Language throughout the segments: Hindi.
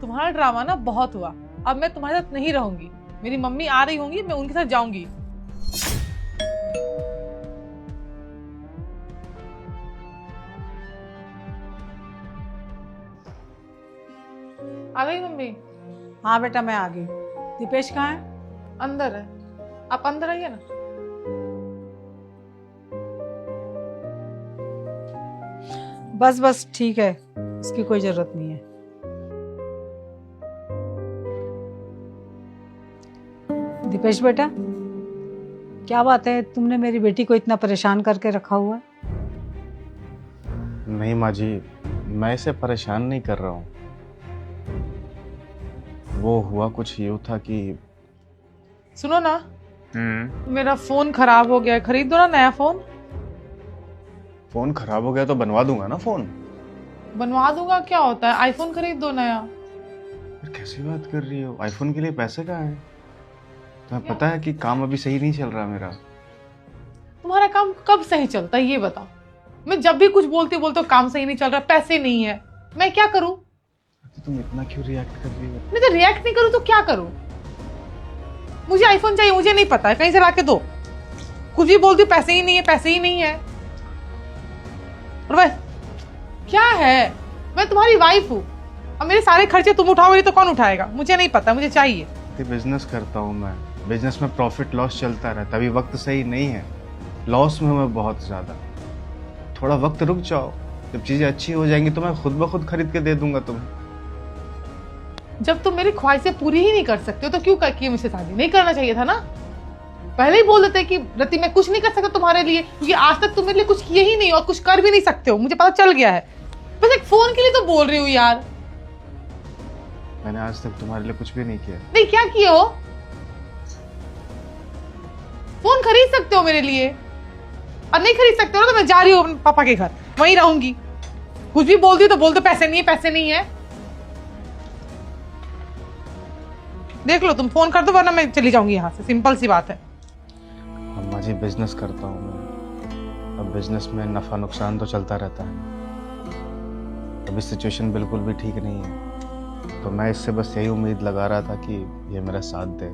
तुम्हारा ड्रामा ना बहुत हुआ। अब मैं तुम्हारे साथ नहीं रहूंगी। मेरी मम्मी आ रही होंगी, मैं उनके साथ जाऊंगी। आ गई मम्मी? हाँ बेटा मैं आ गई। दीपेश कहाँ है? अंदर है। आप अंदर आइए ना। बस बस ठीक है, इसकी कोई जरूरत नहीं है। दीपेश बेटा, क्या बात है, तुमने मेरी बेटी को इतना परेशान करके रखा हुआ है? नहीं माँ जी, मैं इसे परेशान नहीं कर रहा हूँ। वो हुआ कुछ यूँ था कि सुनो ना, मेरा फोन खराब हो गया है, खरीद दो ना नया फोन। फोन खराब हो गया तो बनवा दूंगा ना फोन। बनवा दूंगा क्या होता है, आईफोन खरीद दो नया। फिर कैसी बात कर रही हो, आईफोन के लिए पैसे कहाँ हैं? तुम्हें पता है कि काम अभी सही नहीं चल रहा मेरा। तुम्हारा काम कब सही चलता है ये बताओ। मैं जब भी कुछ बोलती हूँ काम सही नहीं चल रहा, पैसे नहीं है, मैं क्या करूं? तो तुम इतना क्यों रिएक्ट कर रही हो? मैं तो रिएक्ट नहीं करूं तो क्या करूं? मुझे आईफोन चाहिए, मुझे नहीं पता है, कहीं से लाके दो। कुछ भी बोलती हूँ पैसे ही नहीं है, पैसे ही नहीं है। और भाई क्या है, मैं तुम्हारी वाइफ हूँ, अब मेरे सारे खर्चे तुम उठाओगे तो कौन उठाएगा? मुझे नहीं पता, मुझे चाहिए। बिजनेस करता हूँ मैं, बिजनेस में प्रॉफिट लॉस चलता रहता है। अभी वक्त सही नहीं है, लॉस में हूँ मैं बहुत ज्यादा। थोड़ा वक्त रुक जाओ, जब चीजें अच्छी हो जाएंगी तो मैं खुद ब खुद खरीद के दे दूंगा तुम्हें। जब तुम मेरी ख्वाहिशें पूरी ही नहीं कर सकते हो तो क्यों की मुझसे शादी? नहीं करना चाहिए था ना? पहले ही बोल देते कि रति मैं कुछ नहीं कर सकता तुम्हारे लिए, क्योंकि आज तक तुम मेरे लिए कुछ किए ही नहीं और कुछ कर भी नहीं सकते हो, मुझे पता चल गया है। बस एक फोन के लिए तो बोल रही हूँ यार। मैंने आज तक तुम्हारे लिए कुछ भी नहीं किया। नहीं, क्या किए हो? फोन खरीद सकते हो मेरे लिए, और नहीं खरीद सकते हो ना तो मैं जा रही हूँ अपने पापा के घर, वहीं रहूंगी। कुछ भी बोलती तो बोल दो पैसे नहीं है, पैसे नहीं है। देख लो, तुम फोन कर दो वरना मैं चली जाऊंगी यहाँ से, सिंपल सी बात है। अम्मा जी, बिजनेस करता हूँ मैं, अब बिजनेस में नफा नुकसान तो चलता रहता है। अभी सिचुएशन बिल्कुल भी ठीक नहीं है, तो मैं इससे बस यही उम्मीद लगा रहा था कि ये मेरा साथ दे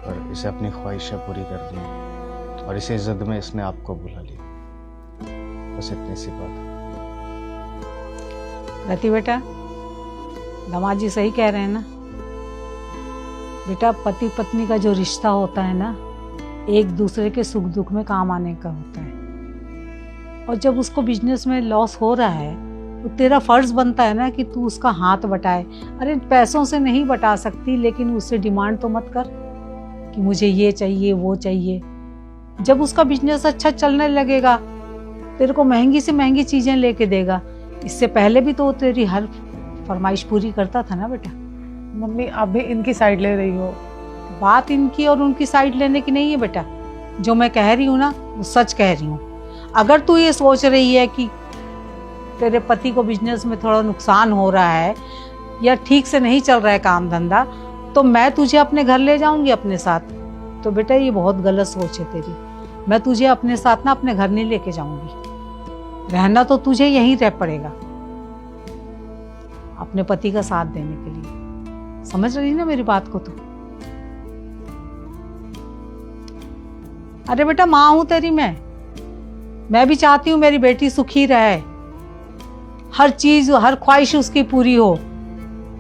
और इसे अपनी ख्वाहिशें पूरी करनी है, और इसी जिद में इसने आपको बुला लिया। बस इतनी सी बात है। रति बेटा, दामाद जी सही कह रहे हैं ना बेटा, पति पत्नी का जो रिश्ता होता है ना, एक दूसरे के सुख दुख में काम आने का होता है। और जब उसको बिजनेस में लॉस हो रहा है तो तेरा फर्ज बनता है ना कि तू उसका हाथ बटाए। अरे पैसों से नहीं बटा सकती, लेकिन उससे डिमांड तो मत कर कि मुझे ये चाहिए वो चाहिए। जब उसका बिजनेस अच्छा चलने लगेगा तेरे को महंगी से महंगी चीजें लेके देगा। इससे पहले भी तो तेरी हर फरमाइश पूरी करता था ना बेटा। मम्मी आप भी इनकी साइड ले रही हो। बात इनकी और उनकी साइड लेने की नहीं है बेटा, जो मैं कह रही हूँ ना वो सच कह रही हूँ। अगर तू ये सोच रही है कि तेरे पति को बिजनेस में थोड़ा नुकसान हो रहा है या ठीक से नहीं चल रहा है काम धंधा, तो मैं तुझे अपने घर ले जाऊंगी अपने साथ, तो बेटा ये बहुत गलत सोच है तेरी। मैं तुझे अपने साथ ना अपने घर नहीं लेके जाऊंगी, रहना तो तुझे यहीं रह पड़ेगा अपने पति का साथ देने के लिए। समझ रही ना मेरी बात को तू? अरे बेटा माँ हूं तेरी मैं भी चाहती हूँ मेरी बेटी सुखी रहे, हर चीज हर ख्वाहिश उसकी पूरी हो।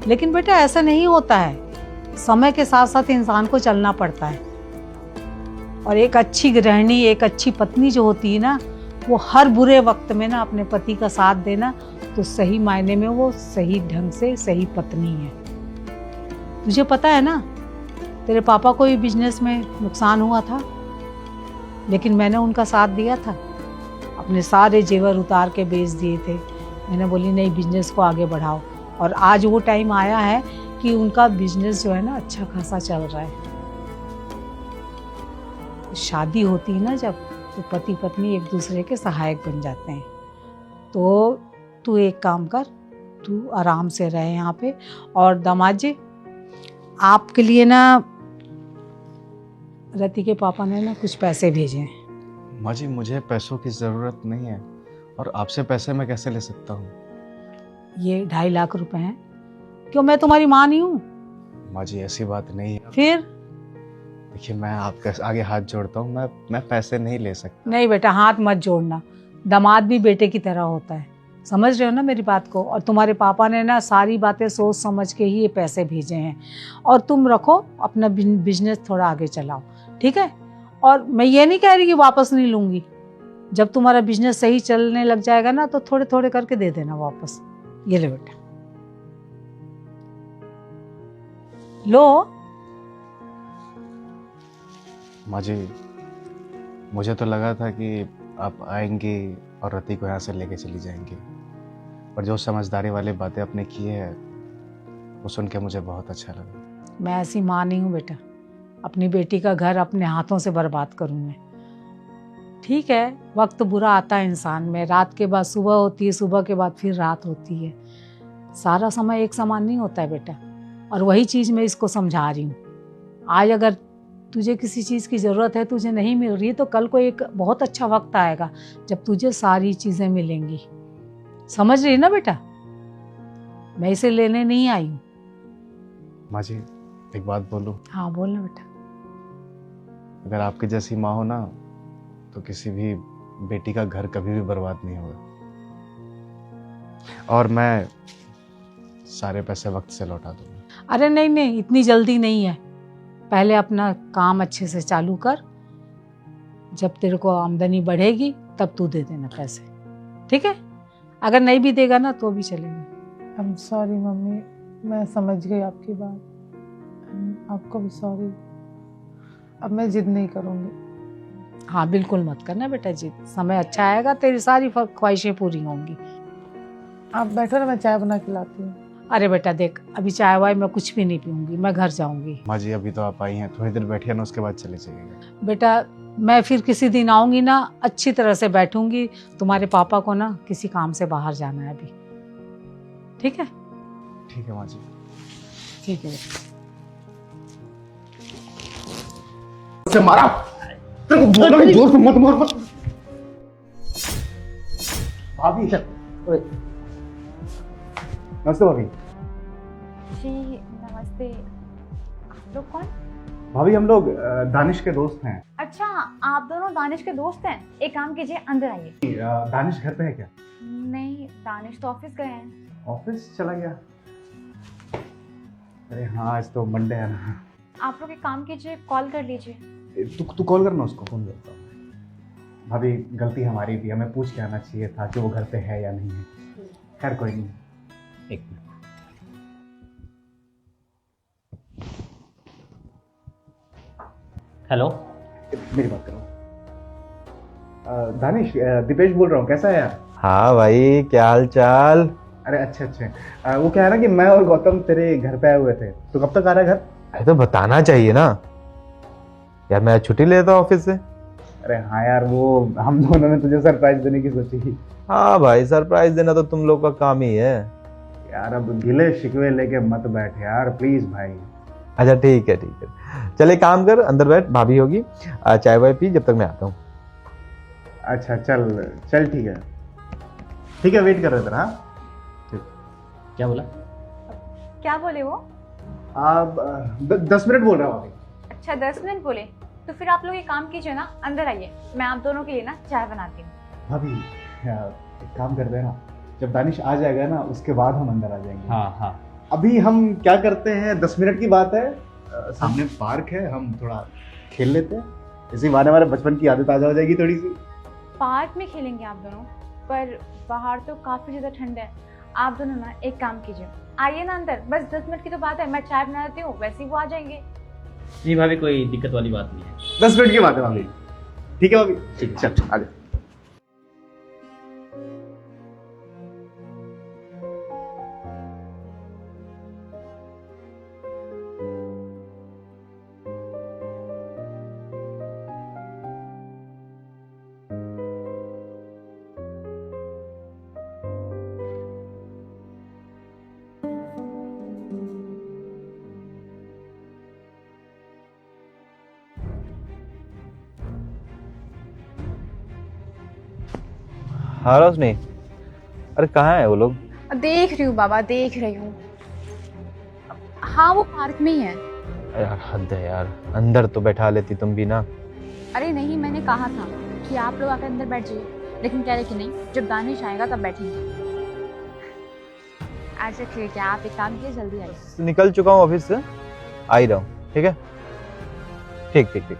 लेकिन बेटा ऐसा नहीं होता है, समय के साथ साथ इंसान को चलना पड़ता है। और एक अच्छी गृहिणी, एक अच्छी पत्नी जो होती है ना, वो हर बुरे वक्त में ना अपने पति का साथ देना, तो सही मायने में वो सही ढंग से सही पत्नी है। तुझे पता है ना, तेरे पापा को भी बिजनेस में नुकसान हुआ था, लेकिन मैंने उनका साथ दिया था, अपने सारे जेवर उतार के बेच दिए थे। मैंने बोली नहीं, बिजनेस को आगे बढ़ाओ। और आज वो टाइम आया है कि उनका बिजनेस जो है ना अच्छा खासा चल रहा है। शादी होती है ना जब, तो पति पत्नी एक दूसरे के सहायक बन जाते हैं। तो तू एक काम कर, तू आराम से रहे यहाँ पे। और दामाद जी आपके लिए ना रति के पापा ने ना कुछ पैसे भेजे हैं। माँ जी, मुझे पैसों की ज़रूरत नहीं है, और आपसे पैसे मैं कैसे ले सकता हूँ? ये 2.5 लाख रुपए हैं, क्यों, मैं तुम्हारी माँ नहीं हूँ? अम्मा जी ऐसी बात नहीं है। फिर? देखिए मैं आपके आगे हाथ जोड़ता हूँ, मैं पैसे नहीं ले सकता। नहीं बेटा, हाथ मत जोड़ना। दामाद भी बेटे की तरह होता है, समझ रहे हो ना मेरी बात को? और तुम्हारे पापा ने ना सारी बातें सोच समझ के ही ये पैसे भेजे हैं। और तुम रखो अपना बिजनेस, थोड़ा आगे चलाओ, ठीक है? और मैं ये नहीं कह रही कि वापस नहीं लूँगी। जब तुम्हारा बिजनेस सही चलने लग जाएगा ना तो थोड़े थोड़े करके दे देना वापस। ये ले बेटा, लो। माँ जी मुझे तो लगा था कि आप आएंगी और रति को यहाँ से लेके चली जाएंगी, पर जो समझदारी वाली बातें आपने की है वो सुन के मुझे बहुत अच्छा लगा। मैं ऐसी माँ नहीं हूँ बेटा, अपनी बेटी का घर अपने हाथों से बर्बाद करूँ मैं। ठीक है, वक्त बुरा आता है इंसान में, रात के बाद सुबह होती है, सुबह के बाद फिर रात होती है। सारा समय एक समान नहीं होता है बेटा। और वही चीज़ मैं इसको समझा रही हूँ। आज अगर तुझे किसी चीज़ की ज़रूरत है, तुझे नहीं मिल रही, तो कल को एक बहुत अच्छा वक्त आएगा जब तुझे सारी चीज़ें मिलेंगी। समझ रही ना बेटा? मैं इसे लेने नहीं आई हूँ। माँ जी एक बात बोलूं? हाँ बोलना बेटा। अगर आपकी जैसी माँ हो ना तो किसी भी बेटी का घर कभी भी बर्बाद नहीं होगा। और मैं सारे पैसे वक्त से लौटा दूंगा। अरे नहीं नहीं, इतनी जल्दी नहीं है। पहले अपना काम अच्छे से चालू कर, जब तेरे को आमदनी बढ़ेगी तब तू दे देना पैसे, ठीक है? अगर नहीं भी देगा ना तो भी चलेगा। आई एम सॉरी मम्मी, मैं समझ गई आपकी बात। आपको भी सॉरी। अब मैं जिद नहीं करूँगी। हाँ बिल्कुल मत करना बेटा जिद। समय अच्छा आएगा, तेरी सारी ख्वाहिशें पूरी होंगी। आप बैठो ना, मैं चाय बना के लाती हूँ। अरे बेटा देख, अभी चाय वाय मैं कुछ भी नहीं पीऊंगी, मैं घर जाऊंगी। माँ जी अभी तो आप आई हैं, थोड़ी देर बैठिए ना, उसके बाद चले जाइएगा। बेटा मैं फिर किसी दिन आऊंगी ना, अच्छी तरह से बैठूंगी। तुम्हारे पापा को ना किसी काम से बाहर जाना है अभी, ठीक है? ठीक है माँ जी। ठीक है। से मारा तेरे को बोला नहीं, जोर से मत मार मत। भाभी नमस्ते। भाभी जी नमस्ते। आप लोग कौन? भाभी हम लोग दानिश के दोस्त हैं। अच्छा, आप दोनों दानिश के दोस्त हैं। एक काम कीजिए, अंदर आइए। दानिश घर पे है क्या? नहीं, दानिश तो ऑफिस गए हैं। ऑफिस चला गया? अरे हाँ आज तो मंडे है ना। आप लोग एक काम कीजिए, कॉल कर लीजिए। तू कॉल करना उसको। फोन करता हूँ। भाभी गलती हमारी भी, हमें पूछ के आना चाहिए था कि वो घर पे है या नहीं है। खैर कोई नहीं, एक मिनट। हेलो, मेरी बात करो। दानिश, दीपेश बोल रहा हूँ, कैसा है यार? हाँ भाई, क्या हाल चाल? अरे अच्छे। वो क्या है ना कि मैं और गौतम तेरे घर पे आए हुए थे, तो कब तक आ रहा है घर? अरे तो बताना चाहिए ना यार, मैं छुट्टी लेता हूँ ऑफिस से। अरे हाँ यार, वो हम दोनों ने तुझे सरप्राइज देने की सोची। हाँ भाई, सरप्राइज देना तो तुम लोग का काम ही है यार अब गिले शिकवे लेके मत बैठ यार, प्लीज भाई। अच्छा ठीक है चल एक काम कर, अंदर बैठ, भाभी होगी, चाय वाय पी, जब तक मैं आता हूँ। अच्छा चल ठीक है, वेट कर रहे थे। हाँ क्या बोला? क्या बोले वो? आप 10 मिनट बोल रहा हूँ अभी। अच्छा 10 मिनट बोले, तो फिर आप लोग एक काम कीजिए ना, अंदर आइए, मैं आप दोनों के लिए ना चाय बनाती हूँ। भाभी एक काम करते हैं ना, जब दानिश आ जाएगा ना उसके बाद हम अंदर आ जाएंगे। हाँ अभी हम क्या करते हैं, 10 मिनट की बात है, सामने पार्क है, हम थोड़ा खेल लेते हैं, इसी बहाने हमारे बचपन की आदत ताजा हो जाएगी थोड़ी सी। पार्क में खेलेंगे आप दोनों, पर बाहर तो काफी ज्यादा ठंड है। आप दोनों ना एक काम कीजिए, आइए ना अंदर, बस 10 मिनट की तो बात है, मैं चाय बना देती हूँ, वैसे ही वो आ जाएंगे। नहीं भाभी, कोई दिक्कत वाली बात नहीं है। 10 मिनट की बात है भाभी। ठीक है भाभी, ठीक है। चल आ जा। हाँ रोशनी, अरे कहाँ है वो लोग? देख रही हूँ बाबा, देख रही हूँ। हाँ वो पार्क में ही है। यार हद है यार, अंदर तो बैठा लेती तुम भी ना। अरे नहीं, मैंने कहा था कि आप लोग आकर अंदर बैठ जाइए, लेकिन कह रहे कि नहीं, जब दानिश आएगा तब बैठेंगे। अच्छा ठीक है, आप एक काम कीजिए, जल्दी आइए। निकल चुका हूँ ऑफिस से, आ ही रहा हूँ। ठीक है, ठीक ठीक ठीक।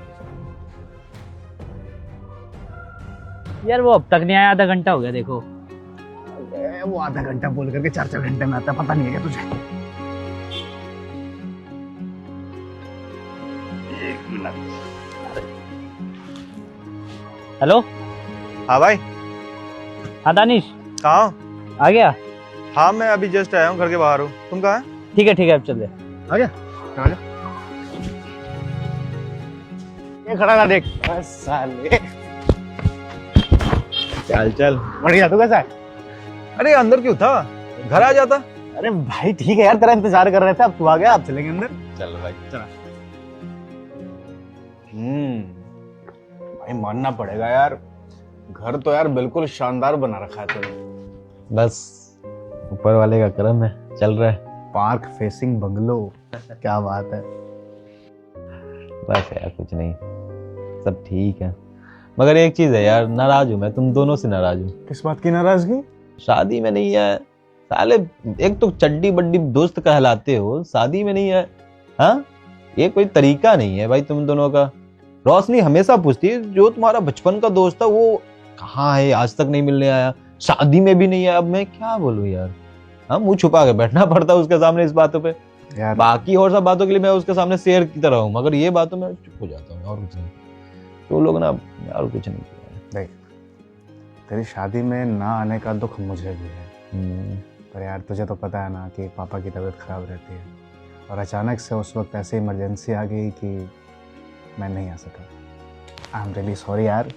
यार वो अब तक नहीं आया, आधा घंटा हो गया देखो। वो आधा घंटा बोल करके 4-4 घंटे में आता है, पता नहीं है क्या तुझे? हेलो। हाँ भाई। हाँ दानिश, कहाँ हो? आ गया? हाँ मैं अभी जस्ट आया हूँ, घर के बाहर हूँ। तुम कहाँ है? ठीक है अब चल रहे। आ गया? आ जा। ये खड़ा था देख। बस साले। चल चल। बढ़िया, तू कैसा है? अरे अंदर क्यों था, घर आ जाता। अरे भाई ठीक है यार, तेरा इंतजार कर रहे थे, अब तू आ गया, अब चलेंगे अंदर। चल भाई चल। भाई मानना पड़ेगा यार, घर तो यार बिल्कुल शानदार बना रखा है तूने। बस ऊपर वाले का करम है, चल रहा है। पार्क फेसिंग बंगलो, क्या बात है। बस यार कुछ नहीं, सब ठीक है। मगर एक चीज है यार, नाराज हूं मैं, तुम दोनों से नाराज हूं। किस बात की नाराजगी? शादी में नहीं है साले, एक तो चड्डी बड्डी दोस्त कहलाते हो, शादी में नहीं है। हाँ ये कोई तरीका नहीं है भाई तुम दोनों का। रोशनी हमेशा पूछती है जो तुम्हारा बचपन का दोस्त था वो कहाँ है, आज तक नहीं मिलने आया, शादी में भी नहीं है। अब मैं क्या बोलूं यार, हाँ मुंह छुपा के बैठना पड़ता है उसके सामने इस बातों पे। यार बाकी और सब बातों के लिए मैं उसके सामने शेर की तरह हूँ, मगर ये बातों में चुप हो जाता हूँ और कुछ नहीं। तो लोग ना यार कुछ नहीं किया। देख, तेरी शादी में ना आने का दुख मुझे भी है, पर यार तुझे तो पता है ना कि पापा की तबीयत खराब रहती है, और अचानक से उस वक्त ऐसे इमरजेंसी आ गई कि मैं नहीं आ सका। आई एम रियली सॉरी यार,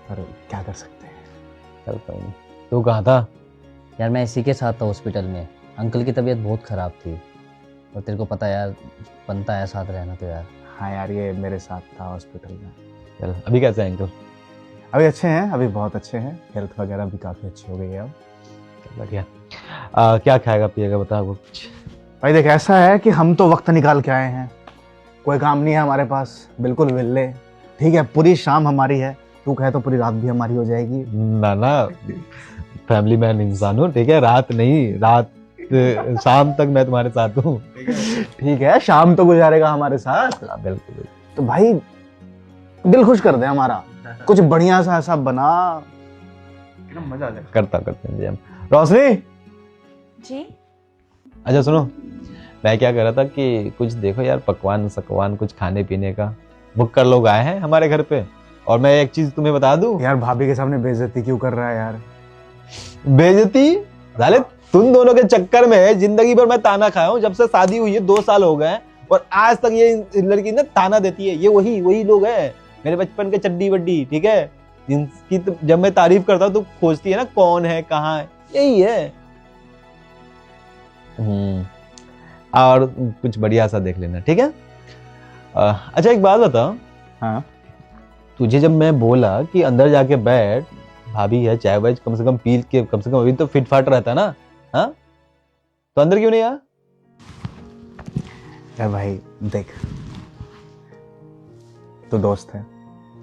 पर क्या कर सकते हैं। चल कोई नहीं। तू कहाँ था? यार मैं इसी के साथ था हॉस्पिटल में, अंकल की तबीयत बहुत ख़राब थी, और तेरे को पता यार बनता है साथ रहना तो यार। हाँ यार, ये मेरे साथ था हॉस्पिटल में। चल अभी कैसे हैं अंकल? अभी अच्छे हैं, अभी बहुत अच्छे हैं, हेल्थ वगैरह भी काफ़ी अच्छी हो गई है अब। बढ़िया। क्या खाएगा पिएगा बता वो कुछ। भाई देख, ऐसा है कि हम तो वक्त निकाल के आए हैं, कोई काम नहीं है हमारे पास, बिल्कुल विल्ले। ठीक है, पूरी शाम हमारी है, तू कहे तो पूरी रात भी हमारी हो जाएगी। ना फैमिली मैन इंसान हूँ, ठीक है, रात नहीं, रात शाम तक मैं तुम्हारे साथ हूँ। ठीक है, शाम तो गुजारेगा हमारे साथ। बिल्कुल। तो भाई दिल खुश कर दे हमारा, कुछ बढ़िया सा ऐसा बना, मजा आ जाए। करते हैं हम। रोशनी, जी अच्छा सुनो, मैं क्या कर रहा था कि कुछ देखो यार, पकवान सकवान कुछ खाने पीने का, बुक्कर लोग आए हैं हमारे घर पे। और मैं एक चीज तुम्हें बता दूं यार, भाभी के सामने बेइज्जती क्यों कर रहा है यार? बेइज्जती साले तुम दोनों के चक्कर में जिंदगी भर मैं ताना खाया हूँ। जब से शादी हुई है 2 साल हो गए हैं, और आज तक ये लड़की ना ताना देती है। ये वही लोग हैं मेरे बचपन के चड्डी बड्डी, ठीक है, जिनकी तो जब मैं तारीफ करता हूँ तो खोजती है ना कौन है कहाँ है, यही है। और कुछ बढ़िया सा देख लेना, ठीक है। अच्छा एक बात बता। हाँ तुझे जब मैं बोला कि अंदर जाके बैठ, भाभी है, चाय वाय कम से कम पी के, कम से कम अभी तो फिट फाट रहता ना, हाँ, तो अंदर क्यों नहीं आया? यार भाई देख, तू दोस्त है,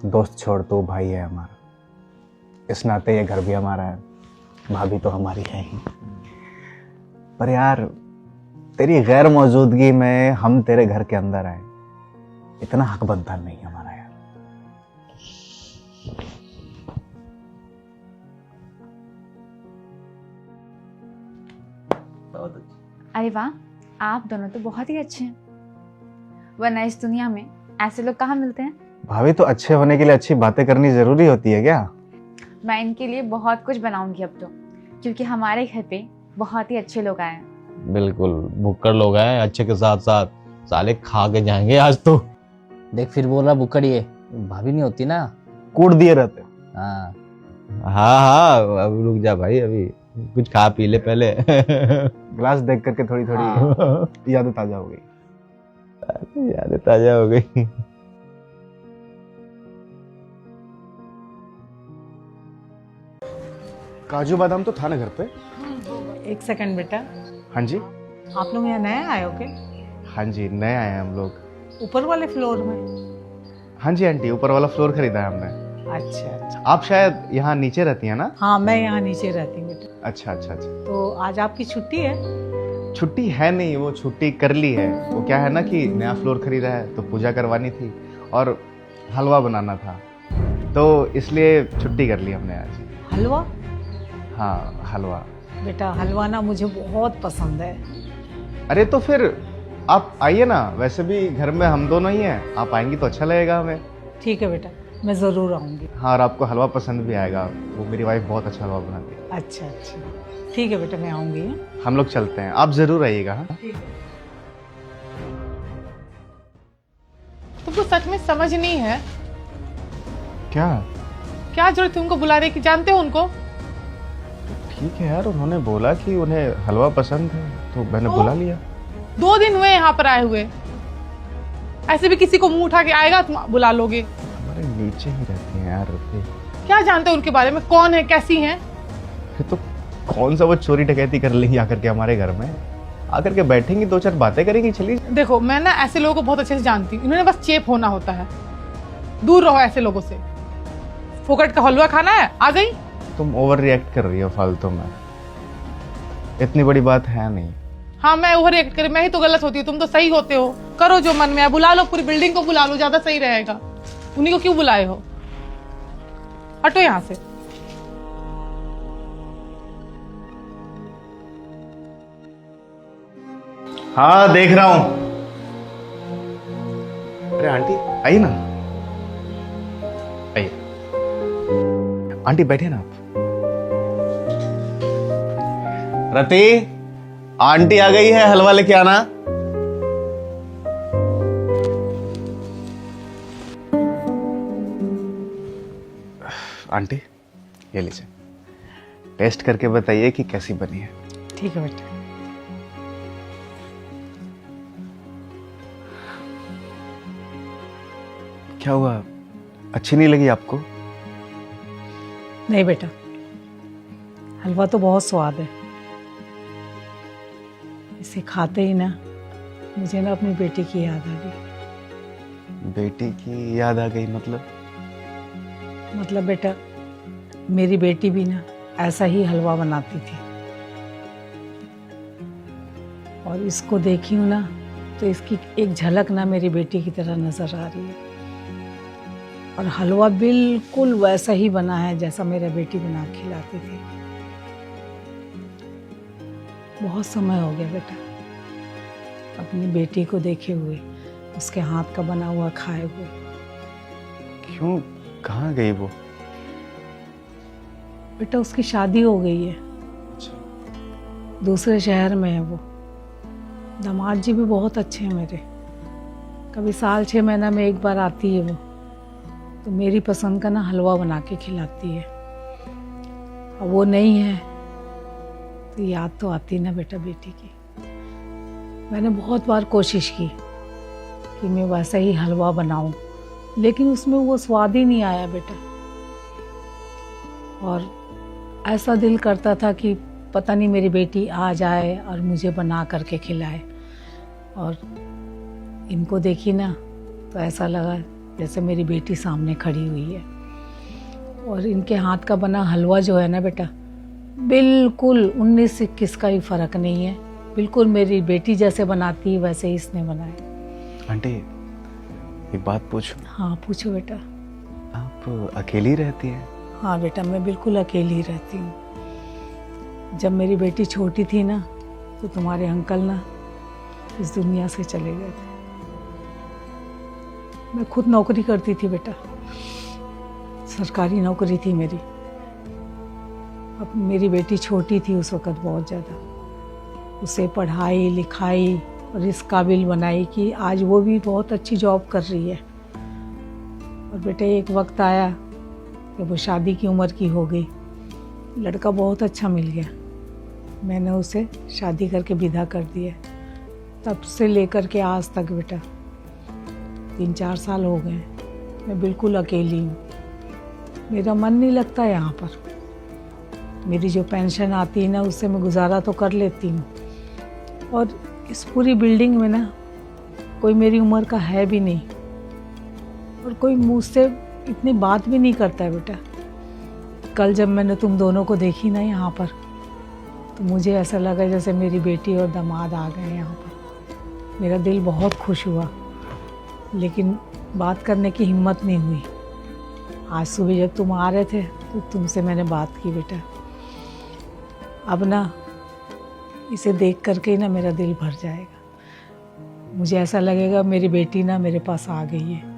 दोस्त छोड़, तो भाई है हमारा, इस नाते ये घर भी हमारा है, भाभी तो हमारी है ही। पर यार तेरी गैर मौजूदगी में हम तेरे घर के अंदर आए, इतना हक बनता नहीं हमारा यार। अरे वाह, आप दोनों तो बहुत ही अच्छे हैं, वरना इस दुनिया में ऐसे लोग कहाँ मिलते हैं। भाभी तो अच्छे होने के लिए अच्छी बातें करनी जरूरी होती है क्या? मैं इनके लिए बहुत कुछ बनाऊंगी अब तो, क्योंकि हमारे घर पे बहुत ही अच्छे लोग आए हैं। बिल्कुल, भुक्कड़ लोग हैं अच्छे के साथ साथ, साले खा के जाएंगे आज तो। देख फिर बोल रहा बुकड़िए, भाभी नहीं होती ना। कूट दिए रहते। हाँ हाँ अब रुक जा भाई, अभी कुछ खा पी ले पहले। ग्लास देख करके थोड़ी थोड़ी यादें ताजा हो गई। यादें ताजा हो गई। काजू बादाम तो था ना घर पे? एक सेकंड बेटा। हाँ जी। आप लोग यहाँ नए आए हो क्या? हाँ जी, नए आए हैं हम लोग। ऊपर वाले फ्लोर में? हाँ जी आंटी, ऊपर वाला फ्लोर खरीदा है हमने। अच्छा अच्छा। आप शायद यहाँ नीचे रहती हैं ना? हाँ, मैं यहाँ नीचे रहती हूँ बेटा। अच्छा अच्छा अच्छा। तो आज आपकी छुट्टी है? छुट्टी है नहीं, वो छुट्टी कर ली है। वो क्या है ना कि नया फ्लोर खरीदा है तो पूजा करवानी थी और हलवा बनाना था, तो इसलिए छुट्टी कर ली हमने आज। हलवा? हाँ हलवा। बेटा हलवा ना मुझे बहुत पसंद है। अरे तो फिर आप आइए ना, वैसे भी घर में हम दोनों ही हैं, आप आएंगी तो अच्छा लगेगा हमें। ठीक है बेटा, मैं ज़रूर आऊँगी। हाँ, और आपको हलवा पसंद भी आएगा, वो मेरी वाइफ बहुत अच्छा हलवा बनाती है। अच्छा अच्छा, ठीक है बेटा, मैं आऊँगी। हाँ? हम लोग चलते हैं, आप ज़रूर आइएगा। हाँ तुमको सच में समझ नहीं है? क्या? क्या जरूरत है उनको बुलाने की? जानते हो उनको? ठीक है यार, उन्होंने बोला कि उन्हें हलवा पसंद है तो मैंने बुला लिया। 2 दिन हुए यहाँ पर आए हुए, ऐसे भी किसी को मुंह उठा के आएगा तुम बुला लोगे? हमारे नीचे ही रहती हैं यार। क्या जानते हो उनके बारे में? कौन है, कैसी हैं? फिर तो कौन सा वो चोरी डकैती कर लेंगी आकर के हमारे घर में? आकर के बैठेंगी, 2-4 बातें करेंगी, चली। देखो मैं ना ऐसे लोगों को बहुत अच्छे से जानती हूँ, इन्होंने बस चेप होना होता है। दूर रहो ऐसे लोगों से। फोकट का हलवा खाना है, आ गई। तुम ओवर रिएक्ट कर रही हो फालतू में, इतनी बड़ी बात है नहीं। हाँ मैं ओवर रिएक्ट करी, मैं ही तो गलत होती हूँ, तुम तो सही होते हो। करो जो मन में है, बुला लो, पूरी बिल्डिंग को बुला लो, ज्यादा सही रहेगा। उन्हीं को क्यों बुलाए हो? हटो यहाँ से। हाँ देख रहा हूं। अरे आंटी आइए ना, आइए। आंटी बैठे ना आप। रति, आंटी आ गई है, हलवा लेके आना। आंटी ये लीजिए, टेस्ट करके बताइए कि कैसी बनी है। ठीक है बेटा। क्या हुआ, अच्छी नहीं लगी आपको? नहीं बेटा, हलवा तो बहुत स्वाद है। इसे खाते ही ना मुझे ना अपनी बेटी की याद आ गई। बेटी की याद आ गई? मतलब बेटा, मेरी बेटी भी ना ऐसा ही हलवा बनाती थी, और इसको देखी हूँ ना तो इसकी एक झलक ना मेरी बेटी की तरह नजर आ रही है। और हलवा बिल्कुल वैसा ही बना है जैसा मेरा बेटी बना के खिलाती थी। बहुत समय हो गया बेटा अपनी बेटी को देखे हुए, उसके हाथ का बना हुआ खाए हुए। क्यों, कहाँ गई वो? बेटा उसकी शादी हो गई है, दूसरे शहर में है वो। दामाद जी भी बहुत अच्छे हैं मेरे, कभी साल 6 महीना में एक बार आती है वो, तो मेरी पसंद का ना हलवा बना के खिलाती है। और वो नहीं है तो याद तो आती ना बेटा बेटी की। मैंने बहुत बार कोशिश की कि मैं वैसा ही हलवा बनाऊं, लेकिन उसमें वो स्वाद ही नहीं आया बेटा। और ऐसा दिल करता था कि पता नहीं मेरी बेटी आ जाए और मुझे बना करके खिलाए। और इनको देखी ना तो ऐसा लगा जैसे मेरी बेटी सामने खड़ी हुई है। और इनके हाथ का बना हलवा जो है ना बेटा, बिल्कुल 19-21 का ही फर्क नहीं है, बिल्कुल मेरी बेटी जैसे बनाती है वैसे ही इसने बनाए। आंटी एक बात पूछूं? हाँ पूछो बेटा। आप अकेली रहती हैं? हाँ बेटा, मैं बिल्कुल अकेली रहती हूँ। जब मेरी बेटी छोटी थी ना तो तुम्हारे अंकल ना इस दुनिया से चले गए थे। मैं खुद नौकरी करती थी बेटा, सरकारी नौकरी थी मेरी। अब मेरी बेटी छोटी थी उस वक़्त बहुत ज़्यादा, उसे पढ़ाई लिखाई और इस काबिल बनाई कि आज वो भी बहुत अच्छी जॉब कर रही है। और बेटा एक वक्त आया कि वो शादी की उम्र की हो गई, लड़का बहुत अच्छा मिल गया, मैंने उसे शादी करके विदा कर दिया। तब से लेकर के आज तक बेटा 3-4 साल हो गए मैं बिल्कुल अकेली हूँ। मेरा मन नहीं लगता यहाँ पर। मेरी जो पेंशन आती है ना उससे मैं गुजारा तो कर लेती हूँ, और इस पूरी बिल्डिंग में ना कोई मेरी उम्र का है भी नहीं, और कोई मुझसे इतनी बात भी नहीं करता है बेटा। कल जब मैंने तुम दोनों को देखी ना यहाँ पर, तो मुझे ऐसा लगा जैसे मेरी बेटी और दामाद आ गए यहाँ पर। मेरा दिल बहुत खुश हुआ, लेकिन बात करने की हिम्मत नहीं हुई। आज सुबह जब तुम आ रहे थे तो तुमसे मैंने बात की बेटा। अब ना इसे देख करके ही ना मेरा दिल भर जाएगा। मुझे ऐसा लगेगा मेरी बेटी ना मेरे पास आ गई है।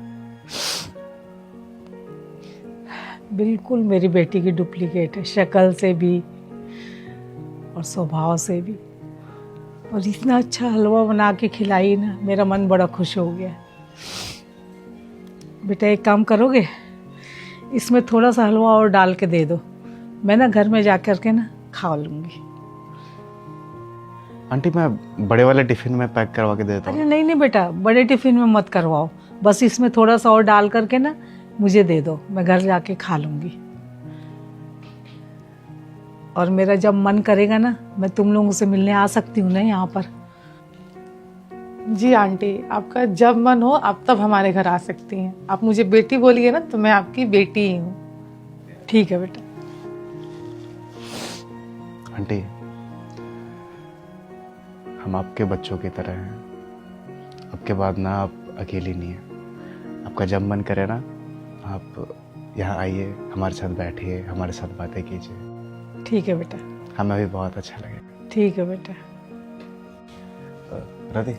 बिल्कुल मेरी बेटी की डुप्लीकेट है, शक्ल से भी और स्वभाव से भी। और इतना अच्छा हलवा बना के खिलाई ना, मेरा मन बड़ा खुश हो गया। बेटा एक काम करोगे, इसमें थोड़ा सा हलवा और डाल के दे दो, मैं ना घर में जा कर के ना खा लूँगी। आंटी मैं बड़े वाले टिफिन में पैक करवा के देता अरे हूँ। नहीं नहीं बेटा, बड़े टिफिन में मत करवाओ, बस इसमें थोड़ा सा और डाल करके ना मुझे दे दो, मैं घर जाके खा लूँगी। और मेरा जब मन करेगा ना, मैं तुम लोगों से मिलने आ सकती हूँ ना यहाँ पर। जी आंटी, आपका जब मन हो आप तब हमारे घर आ सकती हैं। आप मुझे बेटी बोलिए ना, तो मैं आपकी बेटी ही हूँ। ठीक है बेटा। आंटी हम आपके बच्चों की तरह हैं। आपके बाद ना आप अकेली नहीं हैं। आपका जब मन करे ना, आप यहाँ आइए, हमारे साथ बैठिए, हमारे साथ बातें कीजिए। ठीक है बेटा। हमें भी बहुत अच्छा लगेगा। ठीक है बेटा। राधे